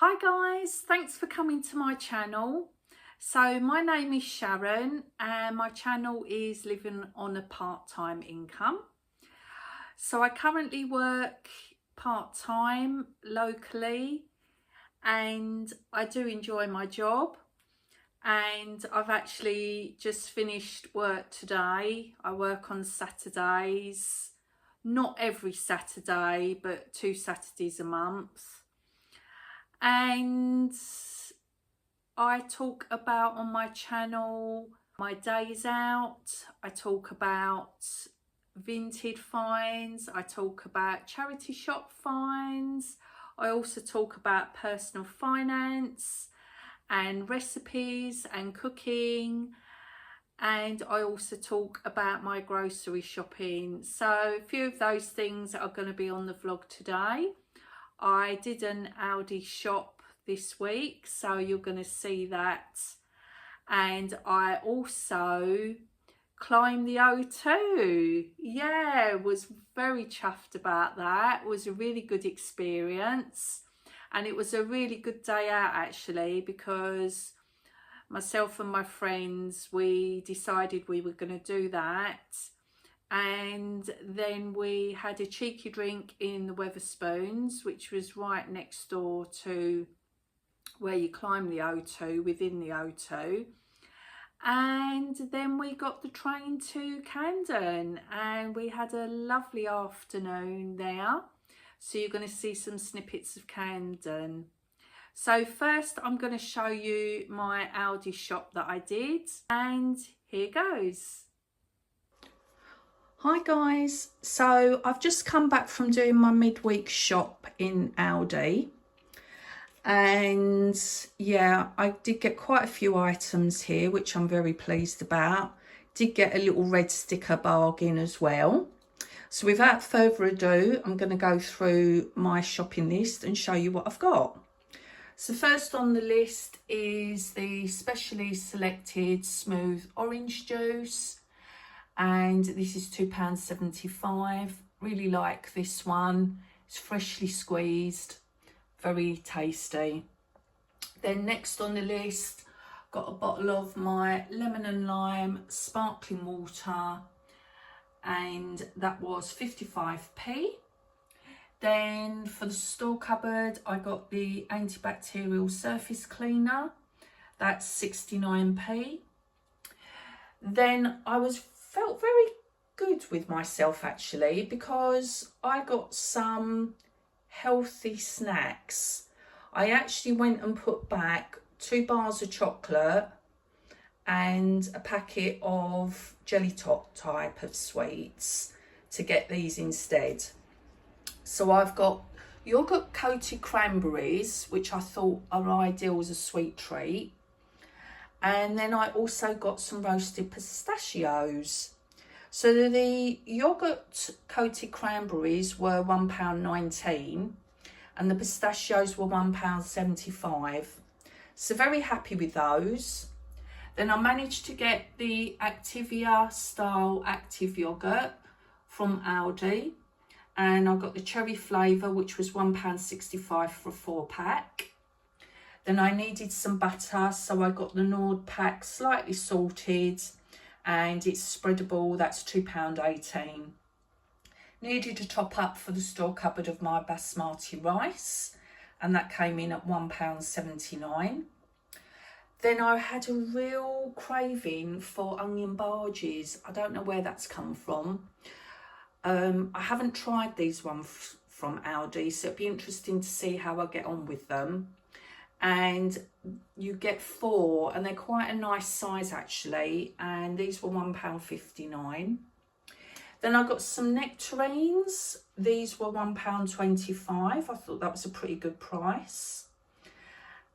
Hi guys, thanks for coming to my channel. So my name is Sharon and my channel is living on a part-time income. So I currently work part-time locally and I do enjoy my job, and I've actually just finished work today. I work on Saturdays, not every Saturday but 2 Saturdays a month. And I talk about on my channel my days out. I talk about vintage finds. I talk about charity shop finds. I also talk about personal finance and recipes and cooking. And I also talk about my grocery shopping. So a few of those things are going to be on the vlog today. I did an Aldi shop this week, so you're going to see that. And I also climbed the O2. Yeah, was very chuffed about that. It was a really good experience. And it was a really good day out actually, because myself and my friends, we decided we were going to do that. And then we had a cheeky drink in the Wetherspoons, which was right next door to where you climb the O2, within the O2. And then we got the train to Camden and we had a lovely afternoon there. So you're going to see some snippets of Camden. So first I'm going to show you my Aldi shop that I did, and here goes. Hi guys, so I've just come back from doing my midweek shop in Aldi, and yeah, I did get quite a few items here which I'm very pleased about. Did get a little red sticker bargain as well. So without further ado, I'm going to go through my shopping list and show you what I've got. So first on the list is the specially selected smooth orange juice. And this is £2.75. Really like this one. It's freshly squeezed, very tasty. Then next on the list, got a bottle of my lemon and lime sparkling water, and that was 55p. Then for the store cupboard, I got the antibacterial surface cleaner. That's 69p. Then I felt very good with myself actually, because I got some healthy snacks. I actually went and put back 2 bars of chocolate and a packet of jelly tot type of sweets to get these instead. So I've got yogurt coated cranberries, which I thought are ideal as a sweet treat. And then I also got some roasted pistachios. So the yogurt coated cranberries were £1.19 and the pistachios were £1.75. So very happy with those. Then I managed to get the Activia style active yogurt from Aldi, and I got the cherry flavour, which was £1.65 for a 4-pack. Then I needed some butter, so I got the Nord pack, slightly salted, and it's spreadable, that's £2.18. Needed a top up for the store cupboard of my basmati rice, and that came in at £1.79. Then I had a real craving for onion barges. I don't know where that's come from. I haven't tried these ones from Aldi, so it'd be interesting to see how I get on with them. And you get 4 and they're quite a nice size actually, and these were £1.59. Then I got some nectarines. These were £1.25. I thought that was a pretty good price.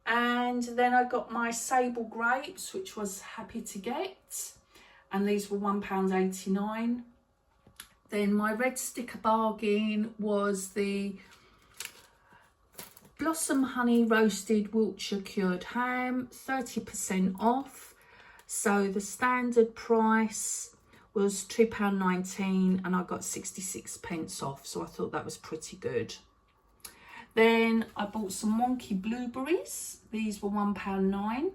And then I got my sable grapes, which was happy to get, and these were £1.89. Then my red sticker bargain was the Blossom Honey Roasted Wiltshire Cured Ham, 30% off. So the standard price was £2.19 and I got 66p off. So I thought that was pretty good. Then I bought some wonky blueberries. These were £1.09.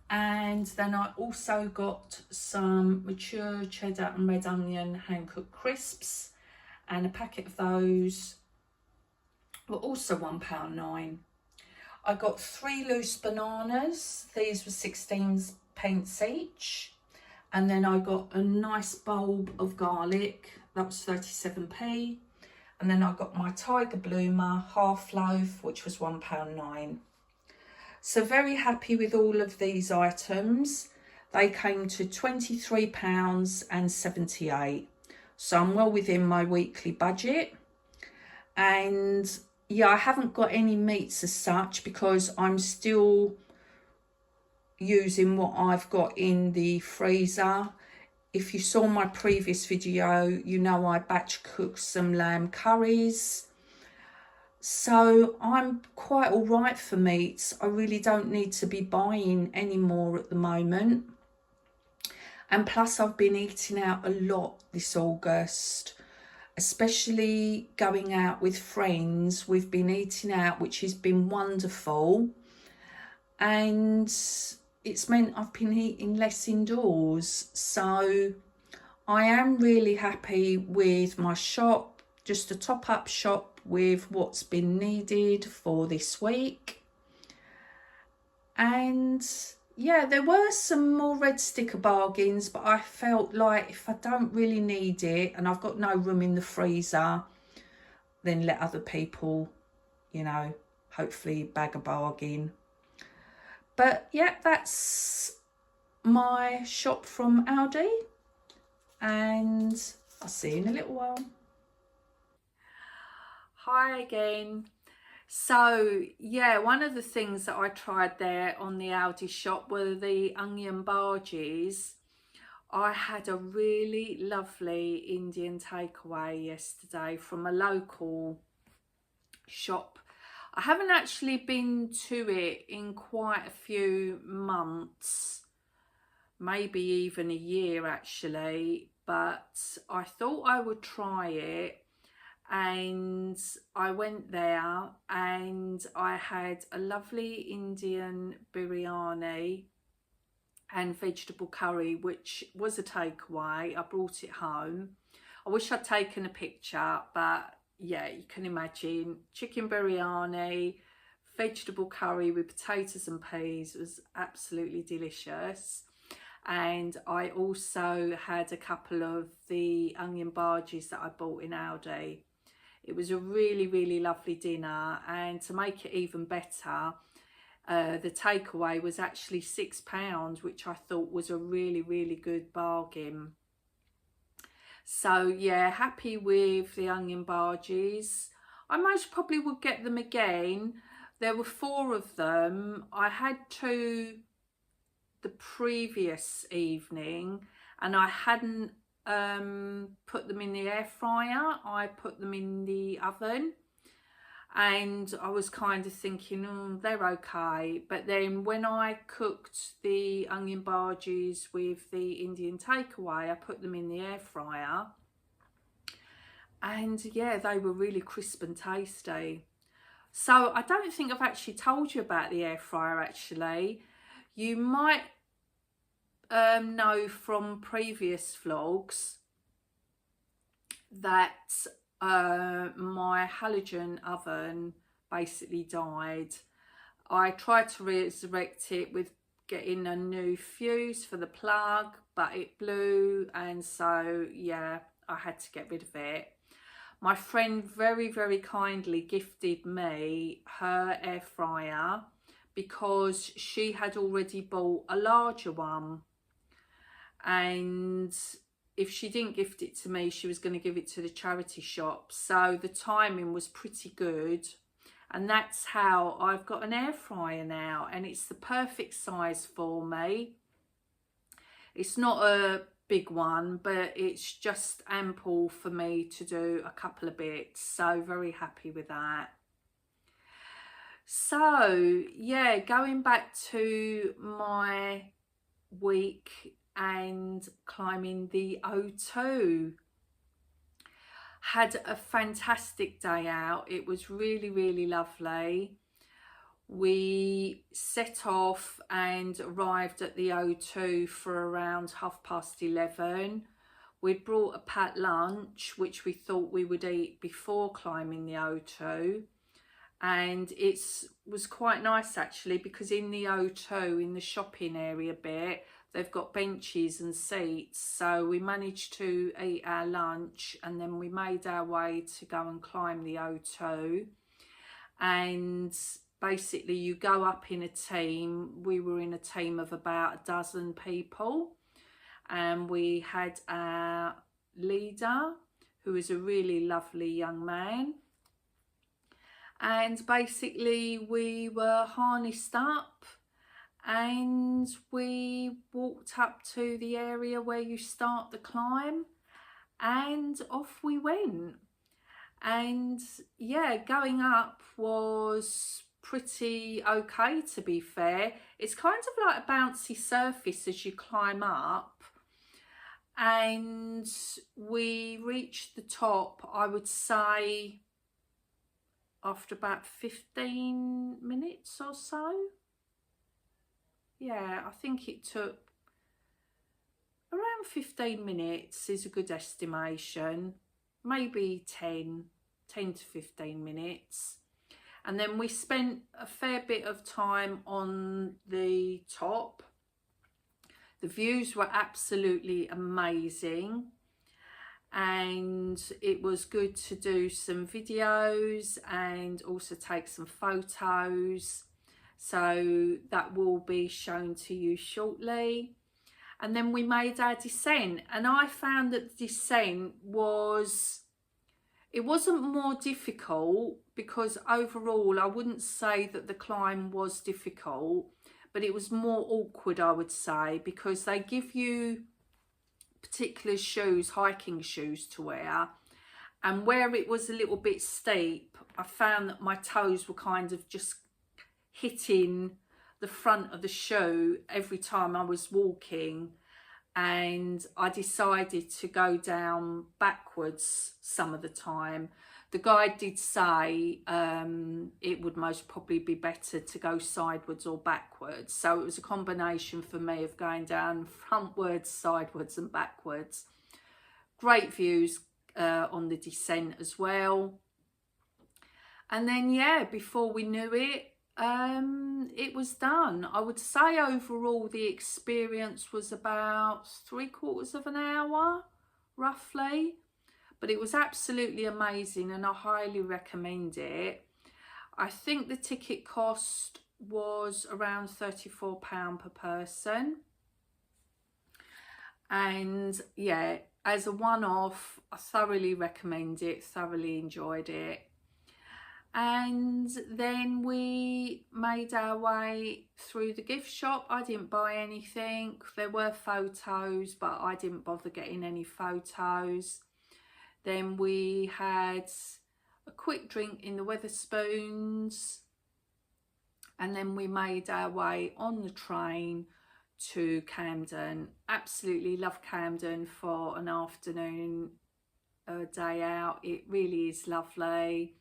And then I also got some mature cheddar and red onion hand-cooked crisps, and a packet of those were also £1.09. I got 3 loose bananas. These were 16p each. And then I got a nice bulb of garlic. That was 37p. And then I got my Tiger Bloomer half loaf, which was £1.09. So very happy with all of these items. They came to £23.78. So I'm well within my weekly budget. And yeah, I haven't got any meats as such because I'm still using what I've got in the freezer. If you saw my previous video, you know I batch cooked some lamb curries. So I'm quite all right for meats. I really don't need to be buying any more at the moment. And plus I've been eating out a lot this August, especially going out with friends. We've been eating out, which has been wonderful. And it's meant I've been eating less indoors. So I am really happy with my shop, just a top-up shop with what's been needed for this week. And yeah, there were some more red sticker bargains, but I felt like if I don't really need it and I've got no room in the freezer, then let other people, you know, hopefully bag a bargain. But yeah, that's my shop from Aldi, and I'll see you in a little while. Hi again. So yeah, one of the things that I tried there on the Aldi shop were the onion bhajis. I had a really lovely Indian takeaway yesterday from a local shop. I haven't actually been to it in quite a few months, maybe even a year actually, but I thought I would try it. And I went there and I had a lovely Indian biryani and vegetable curry, which was a takeaway. I brought it home. I wish I'd taken a picture, but yeah, you can imagine chicken biryani, vegetable curry with potatoes and peas. It was absolutely delicious. And I also had a couple of the onion bhajis that I bought in Aldi. It was a really, really lovely dinner, and to make it even better, the takeaway was actually £6, which I thought was a really, really good bargain. So yeah, happy with the onion bhajis. I most probably would get them again. There were 4 of them. I had 2 the previous evening, and I hadn't put them in the air fryer. I put them in the oven, and I was kind of thinking, oh, they're okay. But then when I cooked the onion bhajis with the Indian takeaway, I put them in the air fryer, and yeah, they were really crisp and tasty. So I don't think I've actually told you about the air fryer actually. You might know from previous vlogs that my halogen oven basically died. I tried to resurrect it with getting a new fuse for the plug, but it blew, and so yeah, I had to get rid of it. My friend very, very kindly gifted me her air fryer because she had already bought a larger one, and if she didn't gift it to me, she was going to give it to the charity shop. So the timing was pretty good, and that's how I've got an air fryer now, and it's the perfect size for me. It's not a big one, but it's just ample for me to do a couple of bits, so very happy with that. So yeah, going back to my week and climbing the O2. Had a fantastic day out. It was really, really lovely. We set off and arrived at the O2 for around 11:30. We'd brought a packed lunch, which we thought we would eat before climbing the O2. And it was quite nice actually, because in the O2, in the shopping area bit, they've got benches and seats. So we managed to eat our lunch and then we made our way to go and climb the O2. And basically you go up in a team. We were in a team of about a dozen people. And we had our leader, who is a really lovely young man. And basically we were harnessed up and we walked up to the area where you start the climb and off we went. And yeah, going up was pretty okay, to be fair. It's kind of like a bouncy surface as you climb up. And we reached the top, I would say, after about 15 minutes or so. Yeah, I think it took around 15 minutes is a good estimation. Maybe 10 to 15 minutes. And then we spent a fair bit of time on the top. The views were absolutely amazing. And it was good to do some videos and also take some photos. So that will be shown to you shortly. And then we made our descent. And I found that the descent it wasn't more difficult, because overall I wouldn't say that the climb was difficult, but it was more awkward, I would say, because they give you particular shoes, hiking shoes to wear, and where it was a little bit steep, I found that my toes were kind of just hitting the front of the shoe every time I was walking, and I decided to go down backwards some of the time. The guide did say it would most probably be better to go sideways or backwards. So it was a combination for me of going down frontwards, sideways and backwards. Great views on the descent as well. And then, yeah, before we knew it, it was done. I would say overall the experience was about 3/4 of an hour, roughly. But it was absolutely amazing and I highly recommend it. I think the ticket cost was around £34 per person. And yeah, as a one-off, I thoroughly recommend it, thoroughly enjoyed it. And then we made our way through the gift shop. I didn't buy anything. There were photos, but I didn't bother getting any photos. Then we had a quick drink in the Wetherspoons, and then we made our way on the train to Camden. Absolutely love Camden for an afternoon day out. It really is lovely.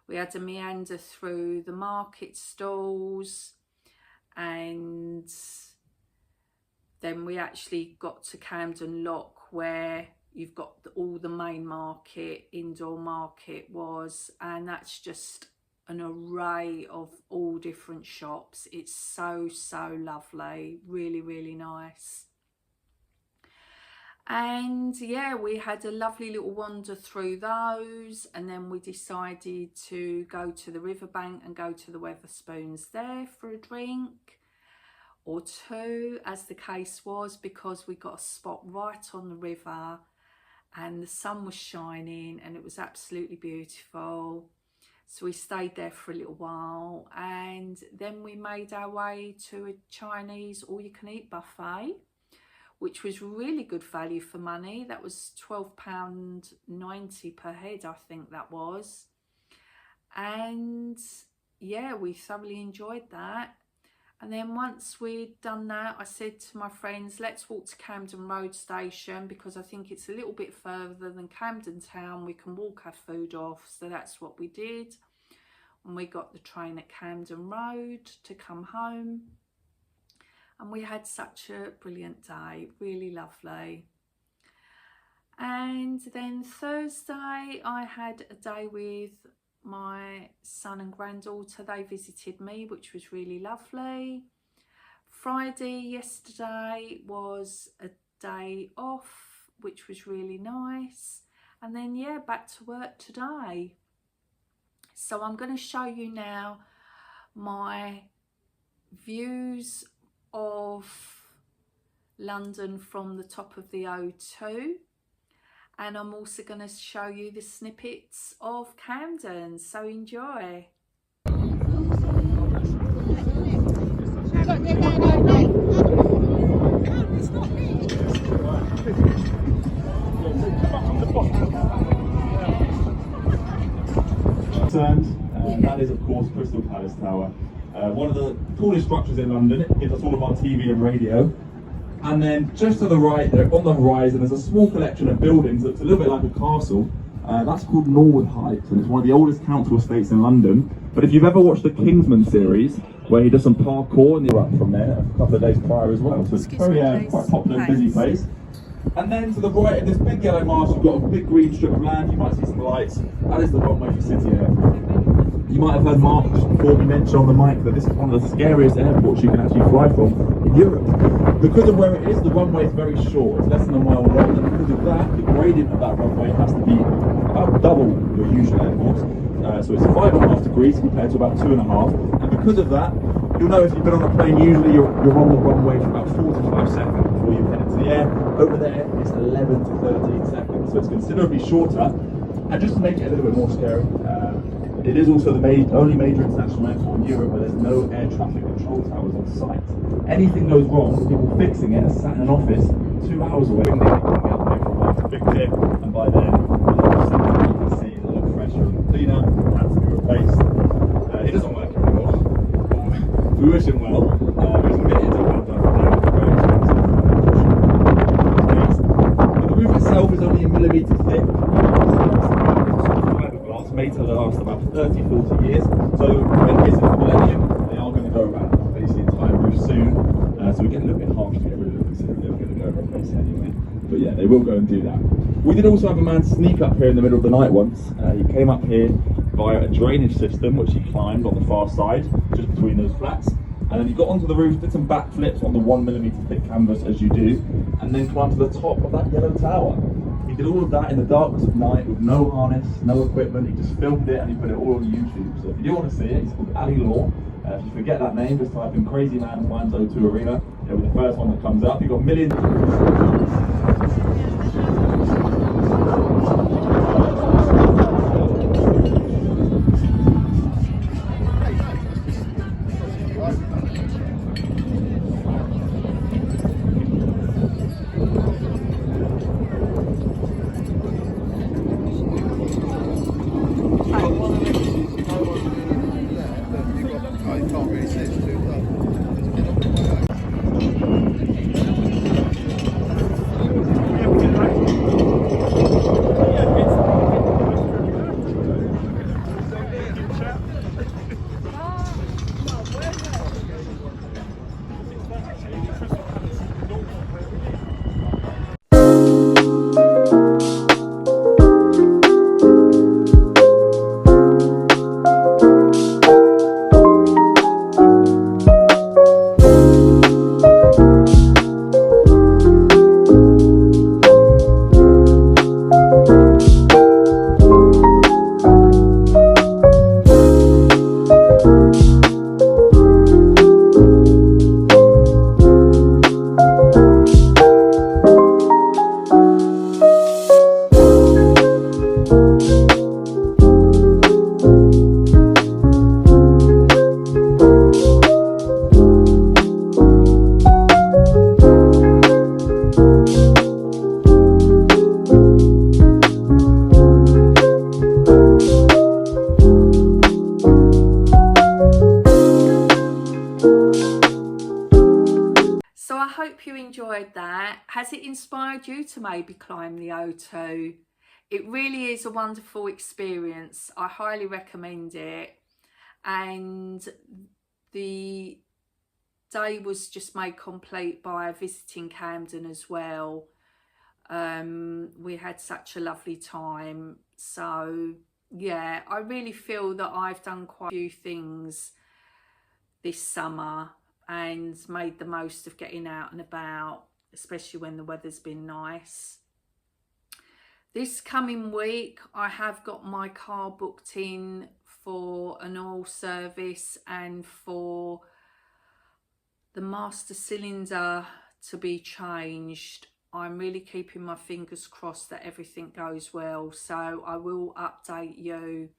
We had a meander through the market stalls, and then we actually got to Camden Lock, where you've got all the main market, indoor market was, and that's just an array of all different shops. It's so lovely, really, really nice. And yeah, we had a lovely little wander through those, and then we decided to go to the riverbank and go to the Wetherspoons there for a drink or two, as the case was, because we got a spot right on the river and the sun was shining and it was absolutely beautiful. So we stayed there for a little while, and then we made our way to a Chinese all-you-can-eat buffet, which was really good value for money. That was £12.90 per head, I think that was. And yeah, we thoroughly enjoyed that. And then once we'd done that, I said to my friends, let's walk to Camden Road Station, because I think it's a little bit further than Camden Town. We can walk our food off. So that's what we did. And we got the train at Camden Road to come home. And we had such a brilliant day, really lovely. And then Thursday, I had a day with my son and granddaughter. They visited me, which was really lovely. Friday, yesterday, was a day off, which was really nice. And then, yeah, back to work today. So I'm going to show you now my views of London from the top of the O2. And I'm also going to show you the snippets of Camden, so enjoy. That is, of course, Crystal Palace Tower. One of the tallest structures in London. It gives us all of our TV and radio. And then just to the right, there on the horizon, there's a small collection of buildings that looks a little bit like a castle. That's called Norwood Heights, and it's one of the oldest council estates in London. But if you've ever watched the Kingsman series, where he does some parkour, and you're up from there a couple of days prior as well. So it's very quite popular and busy place. And then to the right, in this big yellow mast, you've got a big green strip of land. You might see some lights. That is the runway for City Air. You might have heard Mark just before me mention on the mic that this is one of the scariest airports you can actually fly from in Europe. Because of where it is, the runway is very short. It's less than a mile long, and because of that, the gradient of that runway has to be about double your usual airport. So it's 5.5 degrees compared to about 2.5. And because of that, you'll know if you've been on a plane, usually you're on the runway for about 45 seconds before you head into the air. Over there, it's 11 to 13 seconds, so it's considerably shorter. And just to make it a little bit more scary, it is also the only major international airport in Europe where there's no air traffic control towers on site. Anything goes wrong, the people fixing it are sat in an office 2 hours away. They get coming out there from a big tip, and by then, you can see it a lot fresher and cleaner, has to be replaced. It doesn't work anymore. We wish him well. It was committed to have done for very expensive. But the roof itself is only a millimetre thick. Made to last about 30-40 years, so when it is the millennium, they are going to go around replace the entire roof soon. So we get a little bit harsh to get rid of it, considering they were going to go and replace it anyway. But yeah, they will go and do that. We did also have a man sneak up here in the middle of the night once. He came up here via a drainage system which he climbed on the far side, just between those flats. And then he got onto the roof, did some backflips on the 1 millimetre thick canvas as you do, and then climbed to the top of that yellow tower. He did all of that in the darkness of night with no harness, no equipment. He just filmed it and he put it all on YouTube. So if you do want to see it, it's called Ali Law. If you forget that name, just type in Crazy Man Finds O2 Arena. It'll be the first one that comes up. You've got millions. hope you enjoyed that. Has it inspired you to maybe climb the O2? It really is a wonderful experience. I highly recommend it. And the day was just made complete by visiting Camden as well. We had such a lovely time. So yeah, I really feel that I've done quite a few things this summer and made the most of getting out and about, especially when the weather's been nice. This coming week, I have got my car booked in for an oil service and for the master cylinder to be changed. I'm really keeping my fingers crossed that everything goes well. So I will update you,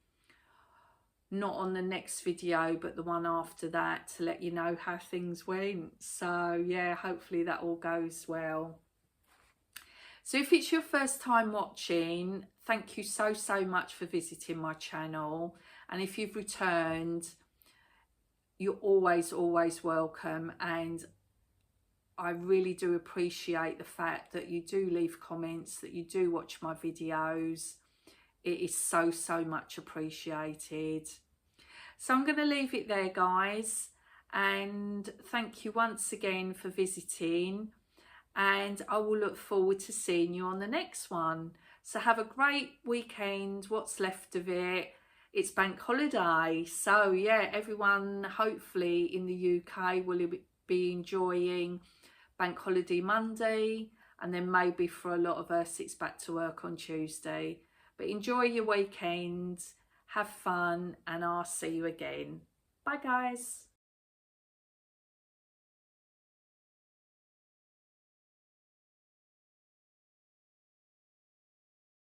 not on the next video, but the one after that, to let you know how things went. So yeah, hopefully that all goes well. So if it's your first time watching, thank you so much for visiting my channel. And if you've returned, you're always welcome. And I really do appreciate the fact that you do leave comments, that you do watch my videos. It is so much appreciated. So I'm going to leave it there, guys. And thank you once again for visiting. And I will look forward to seeing you on the next one. So have a great weekend, what's left of it. It's bank holiday. So yeah, everyone hopefully in the UK will be enjoying bank holiday Monday. And then maybe for a lot of us, it's back to work on Tuesday. But enjoy your weekend, have fun, and I'll see you again. Bye guys.